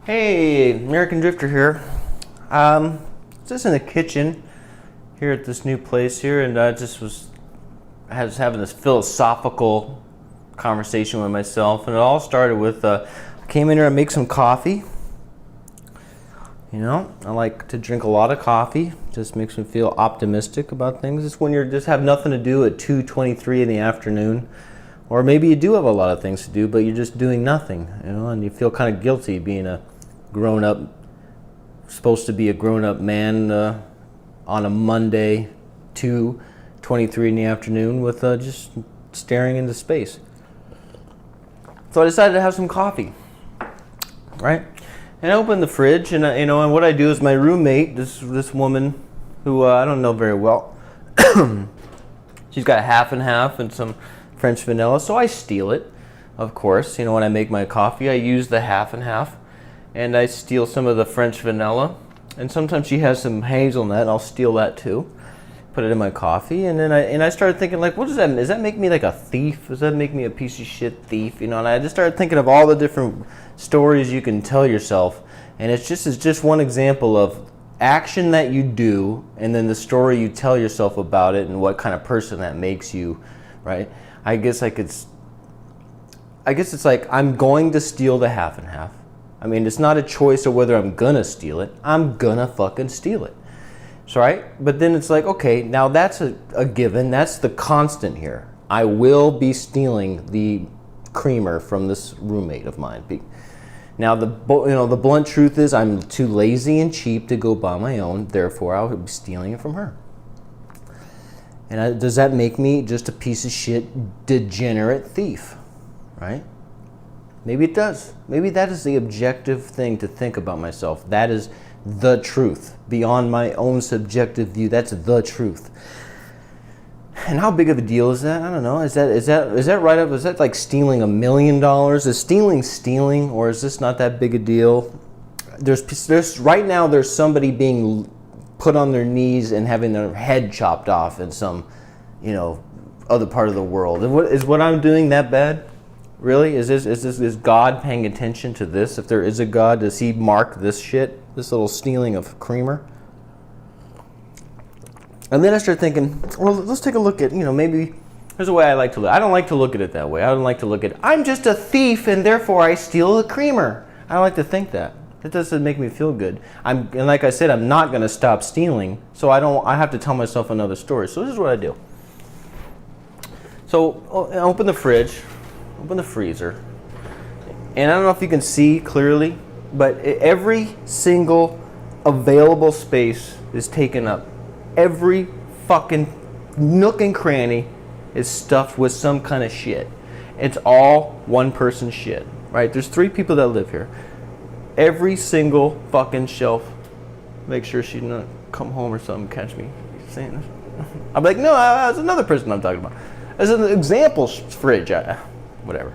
Hey, American Drifter here. Just in the kitchen here at this new place here, and I was having this philosophical conversation with myself, and it all started with I came in here to make some coffee. You know, I like to drink a lot of coffee. Just makes me feel optimistic about things. It's when you just have nothing to do at 2:23 in the afternoon. Or maybe you do have a lot of things to do, but you're just doing nothing, you know, and you feel kind of guilty being a grown-up, supposed to be a grown-up man on a Monday, 2:23 in the afternoon with just staring into space. So I decided to have some coffee, right? And I opened the fridge, and and what I do is my roommate, this woman who I don't know very well, she's got half and half and some French vanilla, so I steal it, of course. You know, when I make my coffee, I use the half and half, and I steal some of the French vanilla, and sometimes she has some hazelnut, and I'll steal that too, put it in my coffee, and then I started thinking, like, what does that make me like a thief? Does that make me a piece of shit thief? You know, and I just started thinking of all the different stories you can tell yourself, and it's just one example of action that you do, and then the story you tell yourself about it, and what kind of person that makes you, right? I guess it's like I'm going to steal the half and half. I mean, it's not a choice of whether I'm gonna steal it. I'm gonna fucking steal it. So, right? But then it's like, okay, now that's a given. That's the constant here. I will be stealing the creamer from this roommate of mine. Now, the blunt truth is I'm too lazy and cheap to go buy my own. Therefore, I'll be stealing it from her. And does that make me just a piece of shit, degenerate thief, right? Maybe it does. Maybe that is the objective thing to think about myself. That is the truth. Beyond my own subjective view, that's the truth. And how big of a deal is that? I don't know. Is that right up? Is that like stealing $1 million? Is stealing, or is this not that big a deal? There's right now there's somebody being put on their knees and having their head chopped off in some, other part of the world. Is what I'm doing that bad? Really? Is God paying attention to this? If there is a God, does he mark this shit? This little stealing of creamer? And then I started thinking, well, let's take a look at, maybe there's a way I like to look. I don't like to look at it that way. I don't like to look at, I'm just a thief and therefore I steal the creamer. I don't like to think that. That doesn't make me feel good. And like I said, I'm not going to stop stealing, so I have to tell myself another story. So this is what I do. So I open the fridge, open the freezer, and I don't know if you can see clearly, but every single available space is taken up. Every fucking nook and cranny is stuffed with some kind of shit. It's all one person's shit, right? There's 3 people that live here. Every single fucking shelf. Make sure she doesn't come home or something, catch me saying this. I'm like, no, that's another person I'm talking about. As an example fridge, whatever.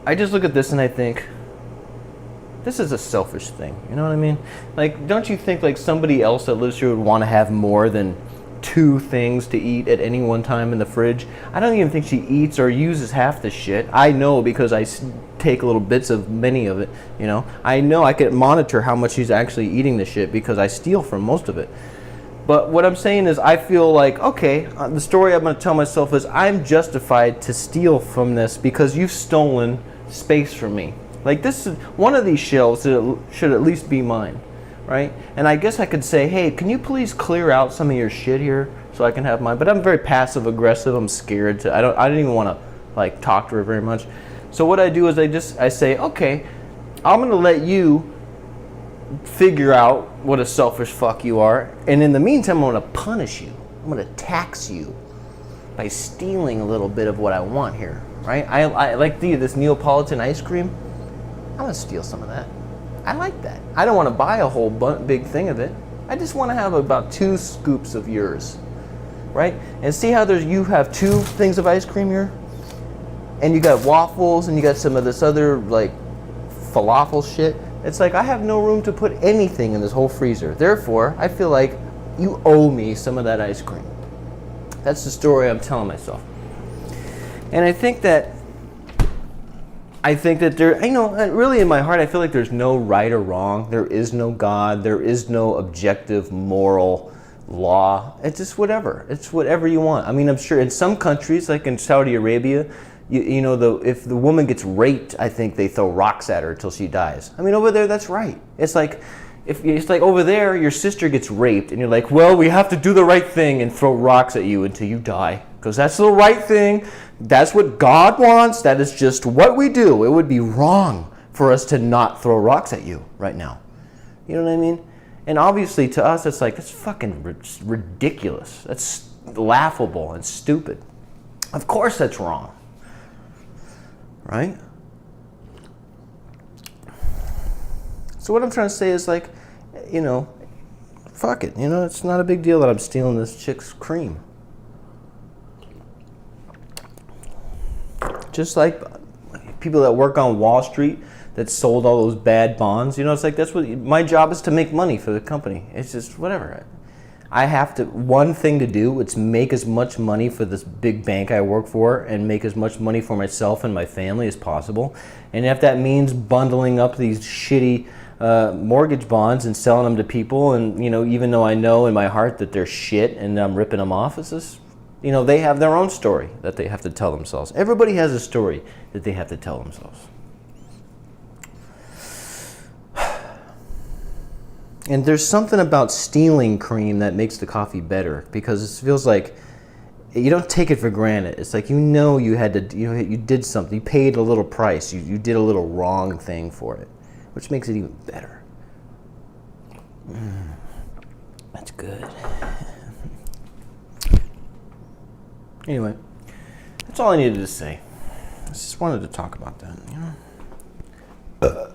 I just look at this and I think, this is a selfish thing. You know what I mean? Like, don't you think like somebody else that lives here would want to have more than 2 things to eat at any one time in the fridge? I don't even think she eats or uses half the shit. I know because I take little bits of many of it, I know I can monitor how much she's actually eating the shit because I steal from most of it. But what I'm saying is I feel like, okay, the story I'm going to tell myself is I'm justified to steal from this because you've stolen space from me. Like, this is one of these shelves that should at least be mine, right? And I guess I could say, hey, can you please clear out some of your shit here so I can have mine? But I'm very passive aggressive. I'm scared to. I don't even want to like talk to her very much. So what I do is I say, okay, I'm going to let you figure out what a selfish fuck you are. And in the meantime, I'm going to punish you. I'm going to tax you by stealing a little bit of what I want here, right? I like this Neapolitan ice cream. I'm going to steal some of that. I like that. I don't want to buy a whole big thing of it. I just want to have about 2 scoops of yours, right? And see how you have 2 things of ice cream here? And you got waffles, and you got some of this other, like, falafel shit. It's like I have no room to put anything in this whole freezer. Therefore, I feel like you owe me some of that ice cream. That's the story I'm telling myself. And I think that I think that really in my heart, I feel like there's no right or wrong. There is no God. There is no objective moral law. It's just whatever. It's whatever you want. I mean, I'm sure in some countries, like in Saudi Arabia, if the woman gets raped, I think they throw rocks at her until she dies. I mean, over there, that's right. It's like over there, your sister gets raped, and you're like, well, we have to do the right thing and throw rocks at you until you die, because that's the right thing. That's what God wants. That is just what we do. It would be wrong for us to not throw rocks at you right now. You know what I mean? And obviously, to us, it's like, that's fucking ridiculous. That's laughable and stupid. Of course that's wrong. Right? So what I'm trying to say is, like, fuck it. It's not a big deal that I'm stealing this chick's cream. Just like people that work on Wall Street that sold all those bad bonds. It's like, that's what my job is, to make money for the company. It's just whatever. I have to, one thing to do, it's make as much money for this big bank I work for and make as much money for myself and my family as possible. And if that means bundling up these shitty mortgage bonds and selling them to people, and even though I know in my heart that they're shit and I'm ripping them off, it's just, they have their own story that they have to tell themselves. Everybody has a story that they have to tell themselves. And there's something about stealing cream that makes the coffee better, because it feels like you don't take it for granted. It's like, you had to, you did something. You paid a little price. You did a little wrong thing for it, which makes it even better. That's good. Anyway, that's all I needed to say. I just wanted to talk about that.